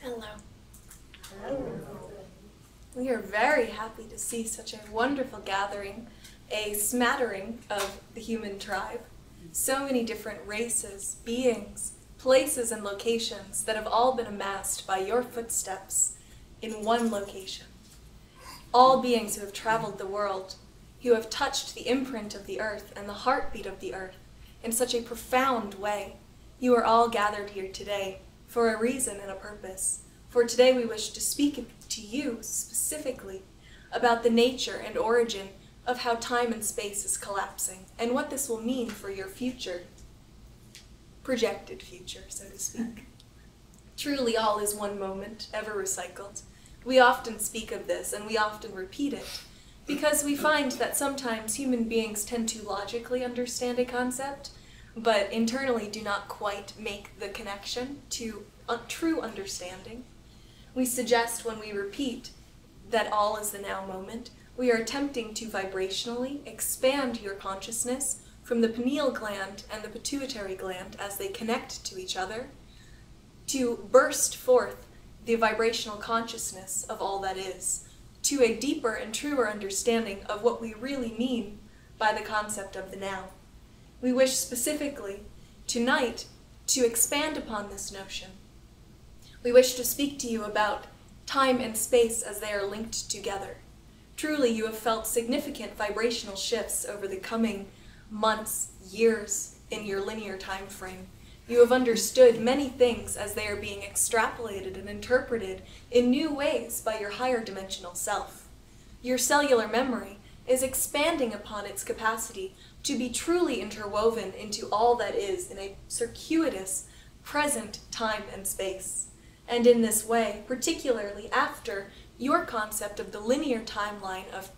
Hello. We are very happy to see such a wonderful gathering, a smattering of the human tribe. So many different races, beings, places, and locations that have all been amassed by your footsteps in one location. All beings who have traveled the world, who have touched the imprint of the earth and the heartbeat of the earth in such a profound way. You are all gathered here today for a reason and a purpose. For today we wish to speak to you specifically about the nature and origin of how time and space is collapsing and what this will mean for your future, projected future, so to speak. Truly all is one moment, ever recycled. We often speak of this and we often repeat it because we find that sometimes human beings tend to logically understand a concept, but internally do not quite make the connection to true understanding. We suggest when we repeat that all is the now moment, we are attempting to vibrationally expand your consciousness from the pineal gland and the pituitary gland as they connect to each other, to burst forth the vibrational consciousness of all that is, to a deeper and truer understanding of what we really mean by the concept of the now. We wish specifically tonight to expand upon this notion. We wish to speak to you about time and space as they are linked together. Truly, you have felt significant vibrational shifts over the coming months, years in your linear time frame. You have understood many things as they are being extrapolated and interpreted in new ways by your higher dimensional self. Your cellular memory is expanding upon its capacity to be truly interwoven into all that is in a circuitous, present time and space. And in this way, particularly after your concept of the linear timeline of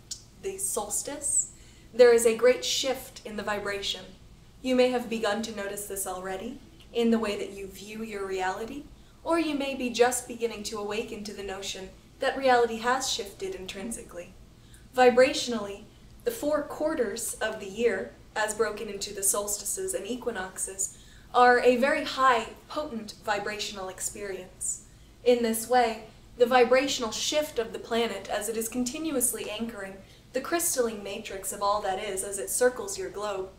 the solstice, there is a great shift in the vibration. You may have begun to notice this already in the way that you view your reality, or you may be just beginning to awaken to the notion that reality has shifted intrinsically. Vibrationally, the 4 quarters of the year, as broken into the solstices and equinoxes, are a very high, potent vibrational experience. In this way, the vibrational shift of the planet as it is continuously anchoring the crystalline matrix of all that is as it circles your globe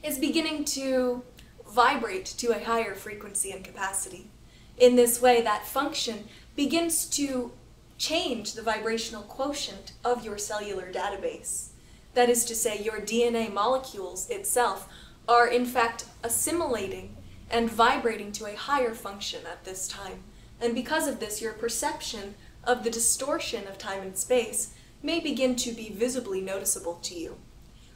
is beginning to vibrate to a higher frequency and capacity. In this way, that function begins to change the vibrational quotient of your cellular database. That is to say, your DNA molecules itself are in fact assimilating and vibrating to a higher function at this time. And because of this, your perception of the distortion of time and space may begin to be visibly noticeable to you.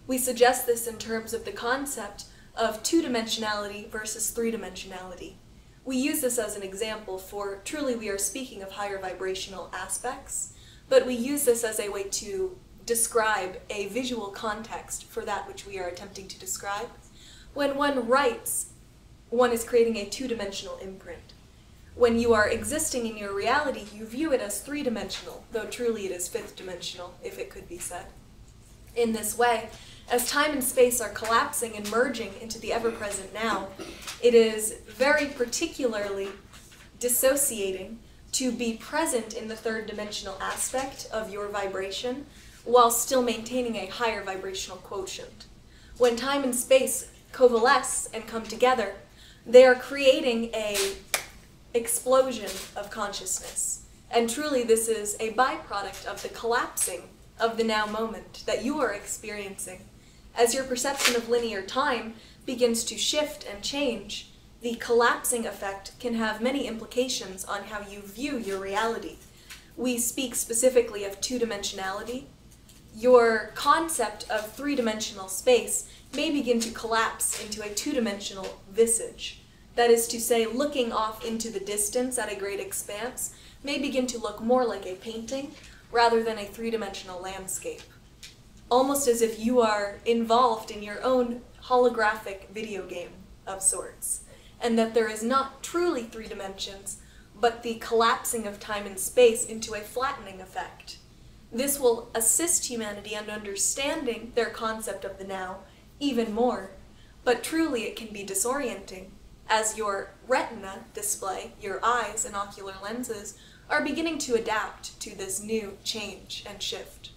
We suggest this in terms of the concept of 2-dimensionality versus 3-dimensionality. We use this as an example for truly we are speaking of higher vibrational aspects, but we use this as a way to describe a visual context for that which we are attempting to describe. When one writes, one is creating a 2-dimensional imprint. When you are existing in your reality, you view it as 3-dimensional, though truly it is 5th-dimensional, if it could be said. In this way, as time and space are collapsing and merging into the ever-present now, it is very particularly dissociating to be present in the 3rd-dimensional aspect of your vibration while still maintaining a higher vibrational quotient. When time and space coalesce and come together, they are creating an explosion of consciousness. And truly this is a byproduct of the collapsing of the now moment that you are experiencing. As your perception of linear time begins to shift and change, the collapsing effect can have many implications on how you view your reality. We speak specifically of 2-dimensionality. Your concept of 3-dimensional space may begin to collapse into a 2-dimensional visage. That is to say, looking off into the distance at a great expanse may begin to look more like a painting rather than a 3-dimensional landscape. Almost as if you are involved in your own holographic video game of sorts, and that there is not truly 3 dimensions, but the collapsing of time and space into a flattening effect. This will assist humanity in understanding their concept of the now even more, but truly it can be disorienting. as your retina display, your eyes and ocular lenses, are beginning to adapt to this new change and shift.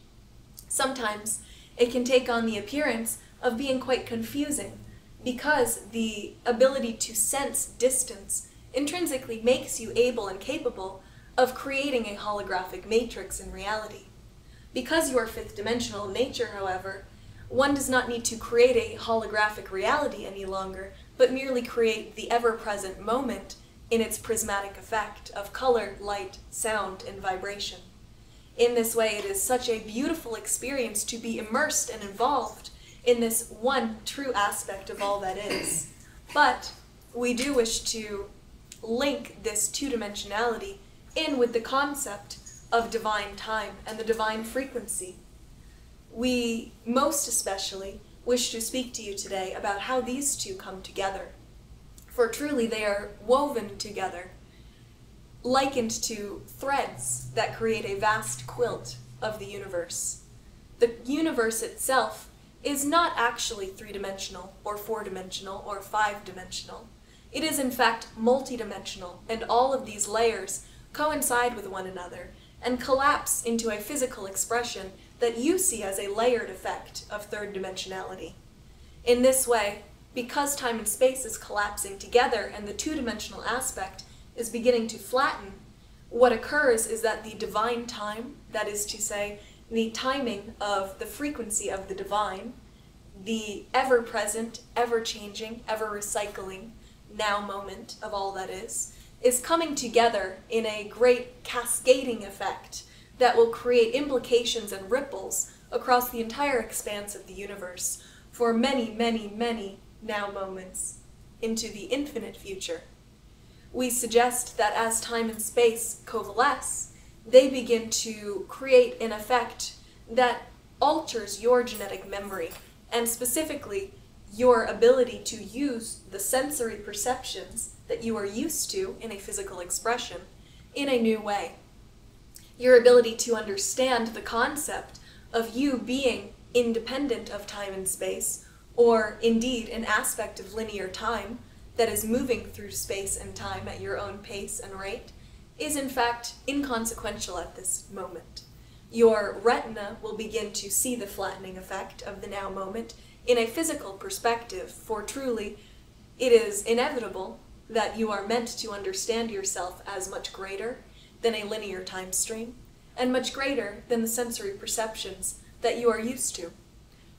Sometimes it can take on the appearance of being quite confusing because the ability to sense distance intrinsically makes you able and capable of creating a holographic matrix in reality. Because you are fifth dimensional in nature, however, one does not need to create a holographic reality any longer, but merely create the ever-present moment in its prismatic effect of color, light, sound, and vibration. In this way, it is such a beautiful experience to be immersed and involved in this one true aspect of all that is. But we do wish to link this two-dimensionality in with the concept of divine time and the divine frequency. We most especially wish to speak to you today about how these two come together, for truly they are woven together, likened to threads that create a vast quilt of the universe. The universe itself is not actually three-dimensional or four-dimensional or five-dimensional. It is in fact multi-dimensional, and all of these layers coincide with one another and collapse into a physical expression that you see as a layered effect of third dimensionality. In this way, because time and space is collapsing together and the two-dimensional aspect is beginning to flatten, what occurs is that the divine time, that is to say, the timing of the frequency of the divine, the ever-present, ever-changing, ever-recycling now moment of all that is coming together in a great cascading effect that will create implications and ripples across the entire expanse of the universe for many, many, many now moments into the infinite future. We suggest that as time and space coalesce, they begin to create an effect that alters your genetic memory, and specifically your ability to use the sensory perceptions that you are used to in a physical expression in a new way. Your ability to understand the concept of you being independent of time and space, or indeed an aspect of linear time that is moving through space and time at your own pace and rate, is in fact inconsequential at this moment. Your retina will begin to see the flattening effect of the now moment in a physical perspective, for truly it is inevitable that you are meant to understand yourself as much greater than a linear time stream, and much greater than the sensory perceptions that you are used to.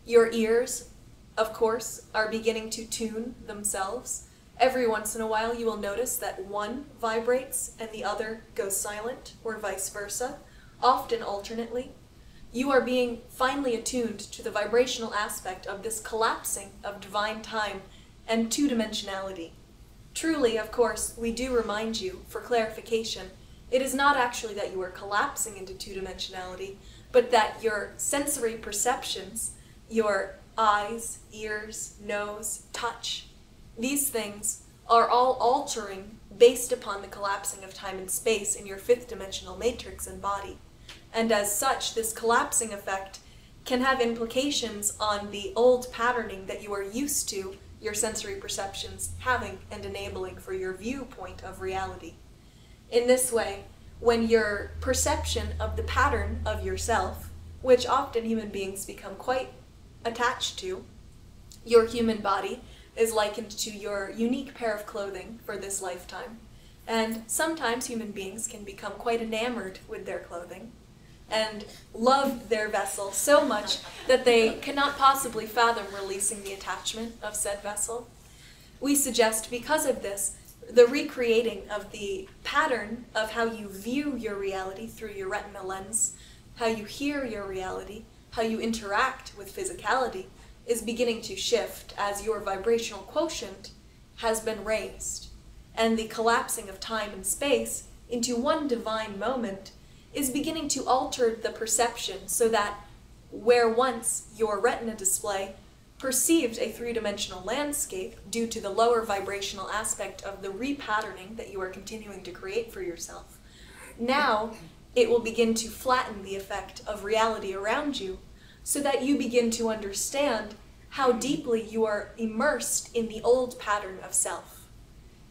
Your ears, of course, are beginning to tune themselves. Every once in a while you will notice that one vibrates and the other goes silent, or vice versa, often alternately. You are being finely attuned to the vibrational aspect of this collapsing of divine time and two-dimensionality. Truly, of course, we do remind you, for clarification, it is not actually that you are collapsing into two-dimensionality, but that your sensory perceptions, your eyes, ears, nose, touch, these things are all altering based upon the collapsing of time and space in your fifth-dimensional matrix and body. And as such, this collapsing effect can have implications on the old patterning that you are used to your sensory perceptions having and enabling for your viewpoint of reality. In this way, when your perception of the pattern of yourself, which often human beings become quite attached to, your human body is likened to your unique pair of clothing for this lifetime. And sometimes human beings can become quite enamored with their clothing and love their vessel so much that they cannot possibly fathom releasing the attachment of said vessel. We suggest, because of this, the recreating of the pattern of how you view your reality through your retina lens, how you hear your reality, how you interact with physicality, is beginning to shift as your vibrational quotient has been raised. And the collapsing of time and space into one divine moment is beginning to alter the perception so that where once your retina display perceived a three-dimensional landscape due to the lower vibrational aspect of the repatterning that you are continuing to create for yourself, now it will begin to flatten the effect of reality around you so that you begin to understand how deeply you are immersed in the old pattern of self.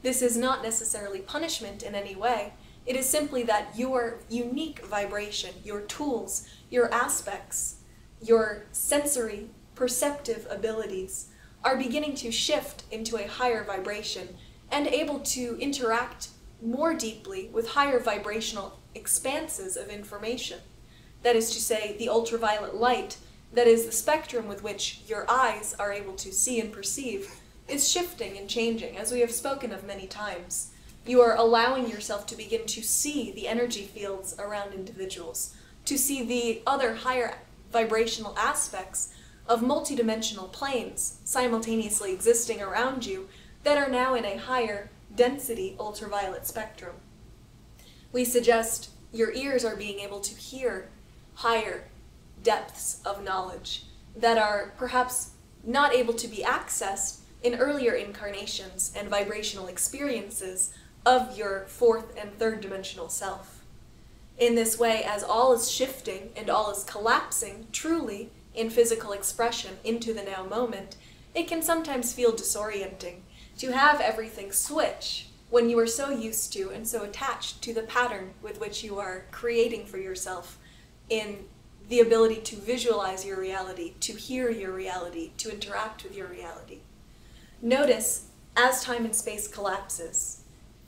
This is not necessarily punishment in any way. It is simply that your unique vibration, your tools, your aspects, your sensory, perceptive abilities are beginning to shift into a higher vibration and able to interact more deeply with higher vibrational expanses of information. That is to say, the ultraviolet light, that is the spectrum with which your eyes are able to see and perceive, is shifting and changing, as we have spoken of many times. You are allowing yourself to begin to see the energy fields around individuals, to see the other higher vibrational aspects of multidimensional planes simultaneously existing around you that are now in a higher density ultraviolet spectrum. We suggest your ears are being able to hear higher depths of knowledge that are perhaps not able to be accessed in earlier incarnations and vibrational experiences of your fourth and third dimensional self. In this way, as all is shifting and all is collapsing truly in physical expression into the now moment, it can sometimes feel disorienting to have everything switch when you are so used to and so attached to the pattern with which you are creating for yourself in the ability to visualize your reality, to hear your reality, to interact with your reality. Notice, as time and space collapses,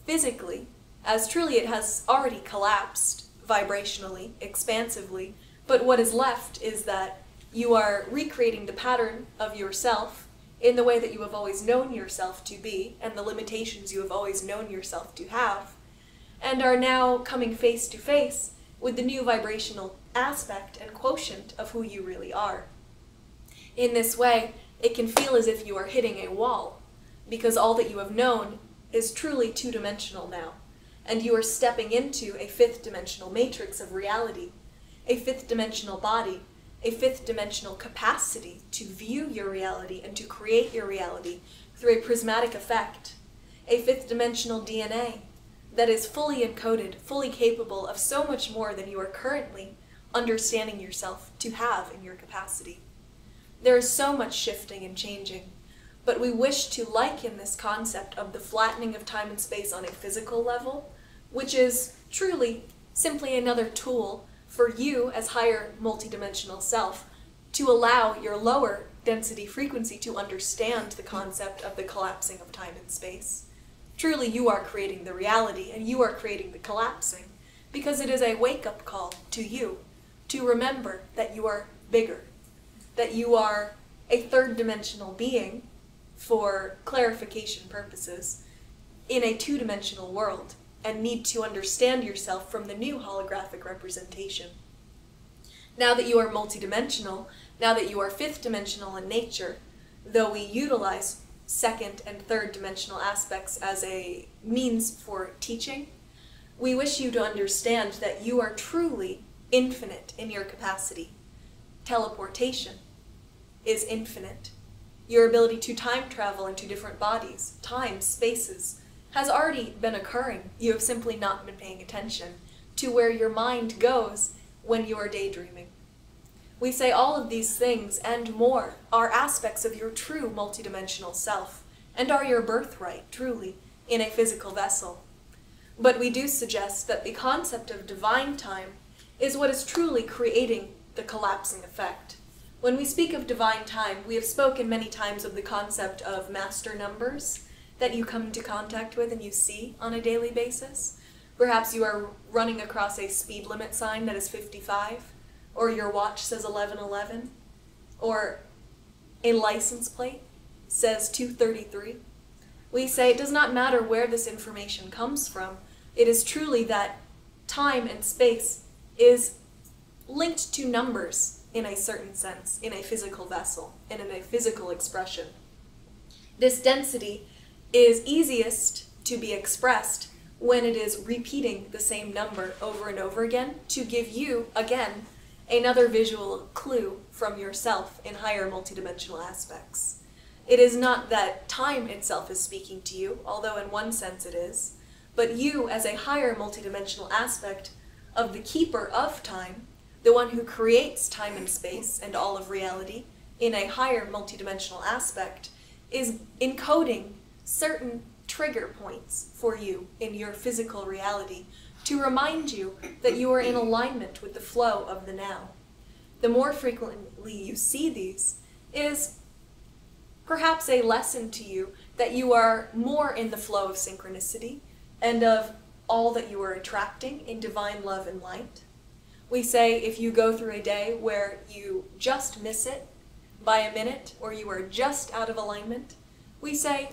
physically, as truly it has already collapsed vibrationally, expansively, but what is left is that you are recreating the pattern of yourself in the way that you have always known yourself to be, and the limitations you have always known yourself to have, and are now coming face to face with the new vibrational aspect and quotient of who you really are. In this way, it can feel as if you are hitting a wall, because all that you have known is truly two-dimensional now, and you are stepping into a fifth-dimensional matrix of reality, a fifth-dimensional body, a fifth-dimensional capacity to view your reality and to create your reality through a prismatic effect, a fifth-dimensional DNA that is fully encoded, fully capable of so much more than you are currently understanding yourself to have in your capacity. There is so much shifting and changing, but we wish to liken this concept of the flattening of time and space on a physical level, which is truly simply another tool for you as higher multidimensional self to allow your lower density frequency to understand the concept of the collapsing of time and space. Truly, you are creating the reality and you are creating the collapsing, because it is a wake-up call to you to remember that you are bigger, that you are a third-dimensional being for clarification purposes in a two-dimensional world, and need to understand yourself from the new holographic representation. Now that you are multidimensional, now that you are fifth-dimensional in nature, though we utilize second and third dimensional aspects as a means for teaching, we wish you to understand that you are truly infinite in your capacity. Teleportation is infinite. Your ability to time travel into different bodies, times, spaces, has already been occurring. You have simply not been paying attention to where your mind goes when you are daydreaming. We say all of these things and more are aspects of your true multidimensional self, and are your birthright, truly, in a physical vessel. But we do suggest that the concept of divine time is what is truly creating the collapsing effect. When we speak of divine time, we have spoken many times of the concept of master numbers that you come into contact with and you see on a daily basis. Perhaps you are running across a speed limit sign that is 55, or your watch says 1111, or a license plate says 233. We say it does not matter where this information comes from. It is truly that time and space is linked to numbers in a certain sense, in a physical vessel, and in a physical expression. This density is easiest to be expressed when it is repeating the same number over and over again to give you, again, another visual clue from yourself in higher multidimensional aspects. It is not that time itself is speaking to you, although in one sense it is, but you as a higher multidimensional aspect of the keeper of time, the one who creates time and space and all of reality in a higher multidimensional aspect, is encoding certain trigger points for you in your physical reality to remind you that you are in alignment with the flow of the now. The more frequently you see these is perhaps a lesson to you that you are more in the flow of synchronicity and of all that you are attracting in divine love and light. We say if you go through a day where you just miss it by a minute or you are just out of alignment, we say,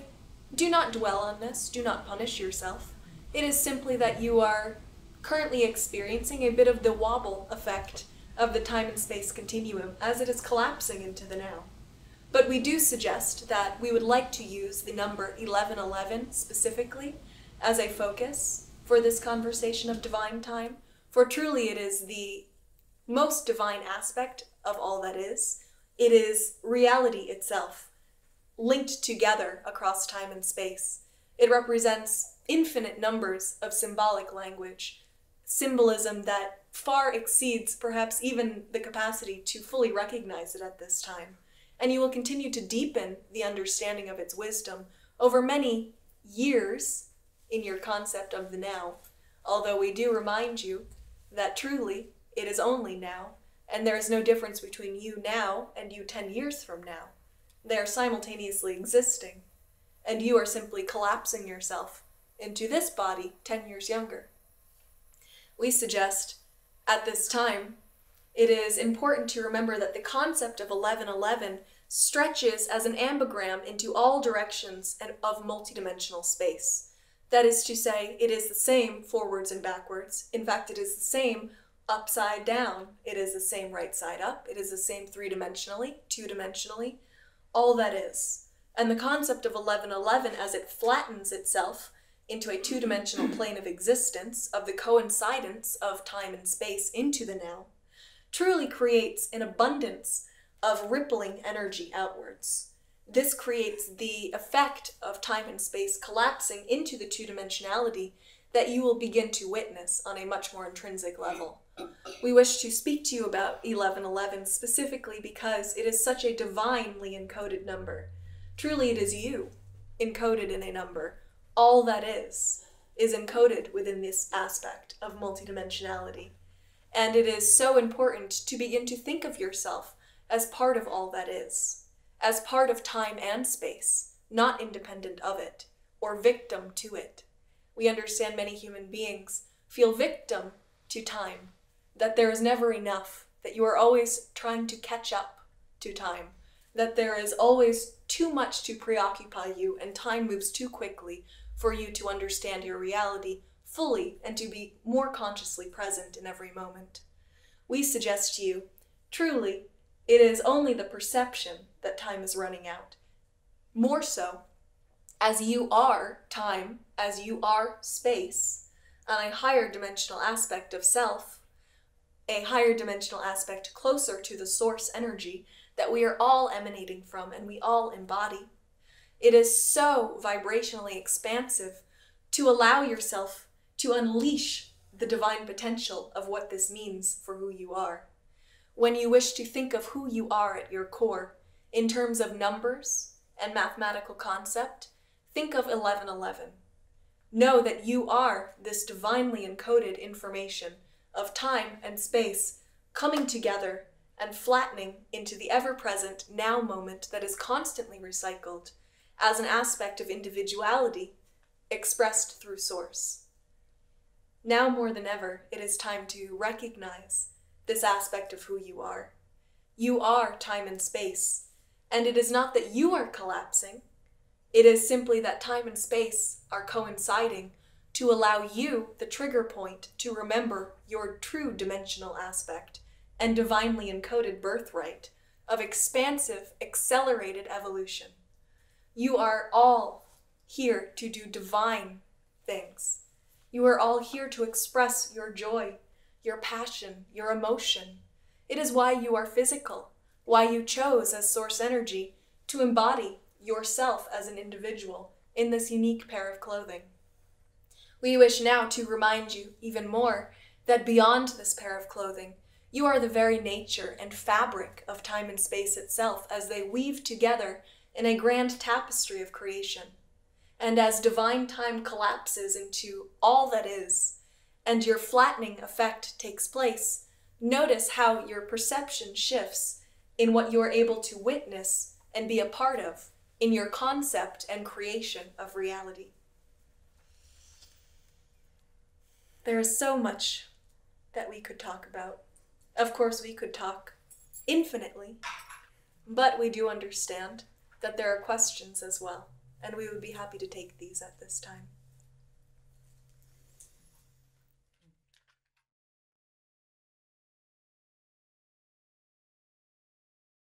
do not dwell on this, do not punish yourself. It is simply that you are currently experiencing a bit of the wobble effect of the time and space continuum as it is collapsing into the now. But we do suggest that we would like to use the number 1111 specifically as a focus for this conversation of divine time, for truly it is the most divine aspect of all that is. It is reality itself, linked together across time and space. It represents infinite numbers of symbolic language, symbolism that far exceeds perhaps even the capacity to fully recognize it at this time. And you will continue to deepen the understanding of its wisdom over many years in your concept of the now, although we do remind you that truly it is only now, and there is no difference between you now and you 10 years from now. They are simultaneously existing, and you are simply collapsing yourself into this body 10 years younger. We suggest at this time it is important to remember that the concept of 1111 stretches as an ambigram into all directions of multidimensional space. That is to say, it is the same forwards and backwards. In fact, it is the same upside down. It is the same right side up. It is the same three-dimensionally, two-dimensionally, all that is. And the concept of 1111 as it flattens itself into a two-dimensional plane of existence, of the coincidence of time and space into the now, truly creates an abundance of rippling energy outwards. This creates the effect of time and space collapsing into the two-dimensionality that you will begin to witness on a much more intrinsic level. We wish to speak to you about 1111 specifically because it is such a divinely encoded number. Truly it is you, encoded in a number. All that is encoded within this aspect of multidimensionality. And it is so important to begin to think of yourself as part of all that is, as part of time and space, not independent of it, or victim to it. We understand many human beings feel victim to time, that there is never enough, that you are always trying to catch up to time, that there is always too much to preoccupy you and time moves too quickly for you to understand your reality fully and to be more consciously present in every moment. We suggest to you, truly, it is only the perception that time is running out. More so, as you are time, as you are space, on a higher dimensional aspect of self, a higher dimensional aspect closer to the source energy that we are all emanating from and we all embody. It is so vibrationally expansive to allow yourself to unleash the divine potential of what this means for who you are. When you wish to think of who you are at your core, in terms of numbers and mathematical concept, think of 1111. Know that you are this divinely encoded information of time and space coming together and flattening into the ever-present now moment that is constantly recycled as an aspect of individuality expressed through source. Now more than ever, it is time to recognize this aspect of who you are. You are time and space, and it is not that you are collapsing, it is simply that time and space are coinciding to allow you the trigger point to remember your true dimensional aspect and divinely encoded birthright of expansive, accelerated evolution. You are all here to do divine things. You are all here to express your joy, your passion, your emotion. It is why you are physical, why you chose as source energy to embody yourself as an individual in this unique pair of clothing. We wish now to remind you even more that beyond this pair of clothing, you are the very nature and fabric of time and space itself as they weave together in a grand tapestry of creation. And as divine time collapses into all that is, and your flattening effect takes place, notice how your perception shifts in what you are able to witness and be a part of in your concept and creation of reality. There is so much that we could talk about. Of course, we could talk infinitely, but we do understand that there are questions as well, and we would be happy to take these at this time.